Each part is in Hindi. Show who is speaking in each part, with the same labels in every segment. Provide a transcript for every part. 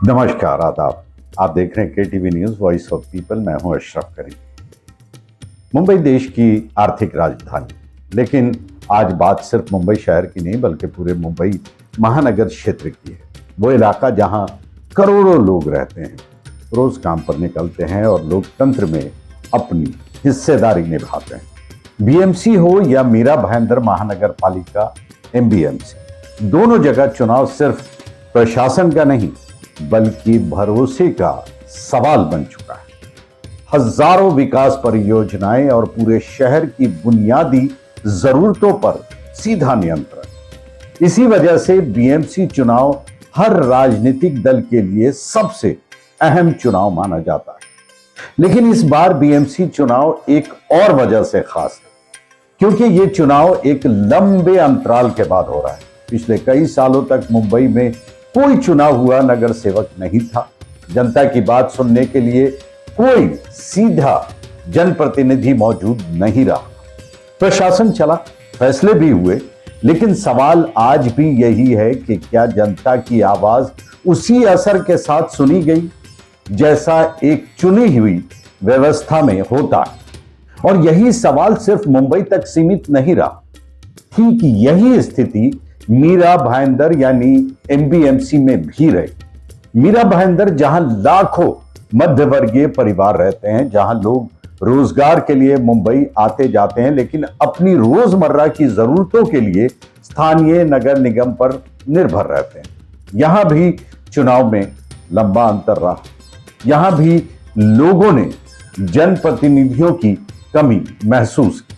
Speaker 1: नमस्कार, आदाब। आप देख रहे हैं KTV news voice of people. मैं हूं अशरफ करीम। मुंबई देश की आर्थिक राजधानी, लेकिन आज बात सिर्फ मुंबई शहर की नहीं बल्कि पूरे मुंबई महानगर क्षेत्र की है। वो इलाका जहां करोड़ों लोग रहते हैं, रोज काम पर निकलते हैं और लोकतंत्र में अपनी हिस्सेदारी निभाते हैं। बीएमसी हो या मीरा भाईंदर महानगर पालिका एमबीएमसी, दोनों जगह चुनाव सिर्फ प्रशासन का नहीं बल्कि भरोसे का सवाल बन चुका है। हजारों विकास परियोजनाएं और पूरे शहर की बुनियादी जरूरतों पर सीधा नियंत्रण। इसी वजह से बीएमसी चुनाव हर राजनीतिक दल के लिए सबसे अहम चुनाव माना जाता है। लेकिन इस बार बीएमसी चुनाव एक और वजह से खास है, क्योंकि यह चुनाव एक लंबे अंतराल के बाद हो रहा है। पिछले कई सालों तक मुंबई में कोई चुनाव हुआ नगर सेवक नहीं था। जनता की बात सुनने के लिए कोई सीधा जनप्रतिनिधि मौजूद नहीं रहा। प्रशासन चला, फैसले भी हुए, लेकिन सवाल आज भी यही है कि क्या जनता की आवाज उसी असर के साथ सुनी गई जैसा एक चुनी हुई व्यवस्था में होता है। और यही सवाल सिर्फ मुंबई तक सीमित नहीं रहा। ठीक यही स्थिति मीरा भाईंदर यानी एमबीएमसी में भी रही। मीरा भाईंदर जहां लाखों मध्यवर्गीय परिवार रहते हैं, जहां लोग रोजगार के लिए मुंबई आते जाते हैं, लेकिन अपनी रोजमर्रा की जरूरतों के लिए स्थानीय नगर निगम पर निर्भर रहते हैं। यहां भी चुनाव में लंबा अंतर रहा। यहां भी लोगों ने जनप्रतिनिधियों की कमी महसूस की।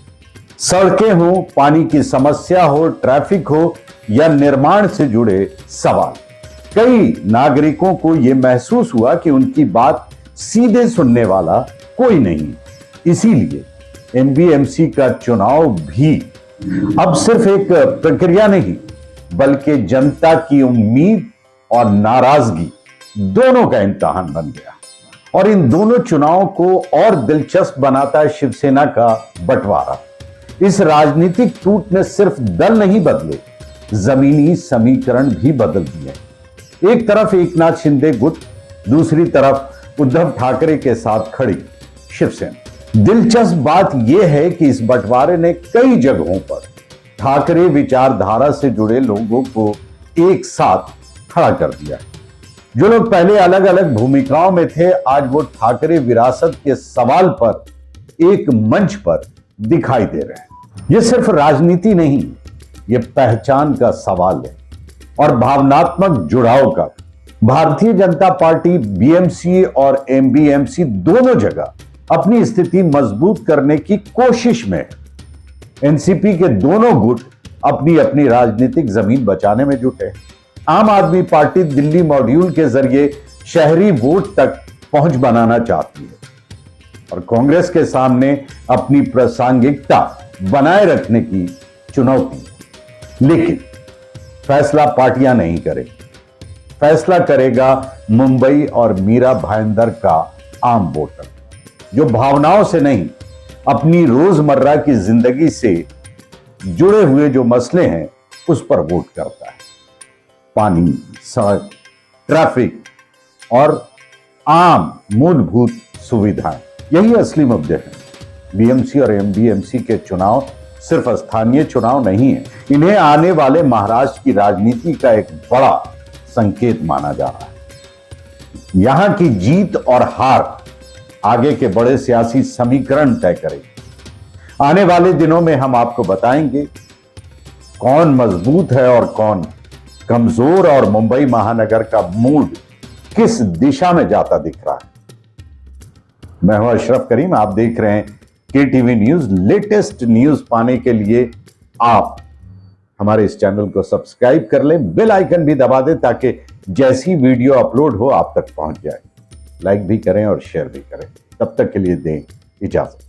Speaker 1: सड़कें हो, पानी की समस्या हो, ट्रैफिक हो या निर्माण से जुड़े सवाल, कई नागरिकों को यह महसूस हुआ कि उनकी बात सीधे सुनने वाला कोई नहीं। इसीलिए एमबीएमसी का चुनाव भी अब सिर्फ एक प्रक्रिया नहीं बल्कि जनता की उम्मीद और नाराजगी दोनों का इम्तिहान बन गया। और इन दोनों चुनावों को और दिलचस्प बनाता है शिवसेना का बंटवारा। इस राजनीतिक टूट ने सिर्फ दल नहीं बदले, जमीनी समीकरण भी बदल दिए। एक तरफ एकनाथ शिंदे गुट, दूसरी तरफ उद्धव ठाकरे के साथ खड़ी शिवसेना। दिलचस्प बात यह है कि इस बंटवारे ने कई जगहों पर ठाकरे विचारधारा से जुड़े लोगों को एक साथ खड़ा कर दिया। जो लोग पहले अलग अलग भूमिकाओं में थे, आज वो ठाकरे विरासत के सवाल पर एक मंच पर दिखाई दे रहे हैं। यह सिर्फ राजनीति नहीं, यह पहचान का सवाल है और भावनात्मक जुड़ाव का। भारतीय जनता पार्टी बीएमसी और एमबीएमसी दोनों जगह अपनी स्थिति मजबूत करने की कोशिश में है। एनसीपी के दोनों गुट अपनी अपनी राजनीतिक जमीन बचाने में जुटे हैं। आम आदमी पार्टी दिल्ली मॉड्यूल के जरिए शहरी वोट तक पहुंच बनाना चाहती है और कांग्रेस के सामने अपनी प्रासंगिकता बनाए रखने की चुनौती। लेकिन फैसला पार्टियां नहीं करेगी, फैसला करेगा मुंबई और मीरा भाईंदर का आम वोटर, जो भावनाओं से नहीं अपनी रोजमर्रा की जिंदगी से जुड़े हुए जो मसले हैं उस पर वोट करता है। पानी, सड़क, ट्रैफिक और आम मूलभूत सुविधाएं, यही असली मुद्दे हैं। बीएमसी और एमबीएमसी के चुनाव सिर्फ स्थानीय चुनाव नहीं है, इन्हें आने वाले महाराष्ट्र की राजनीति का एक बड़ा संकेत माना जा रहा है। यहां की जीत और हार आगे के बड़े सियासी समीकरण तय करेगी। आने वाले दिनों में हम आपको बताएंगे कौन मजबूत है और कौन कमजोर, और मुंबई महानगर का मूड किस दिशा में जाता दिख रहा है। मैं हूं अशरफ करीम, आप देख रहे हैं केटीवी न्यूज। लेटेस्ट न्यूज पाने के लिए आप हमारे इस चैनल को सब्सक्राइब कर लें, बेल आइकन भी दबा दें ताकि जैसी वीडियो अपलोड हो आप तक पहुंच जाए। लाइक भी करें और शेयर भी करें। तब तक के लिए दें इजाजत।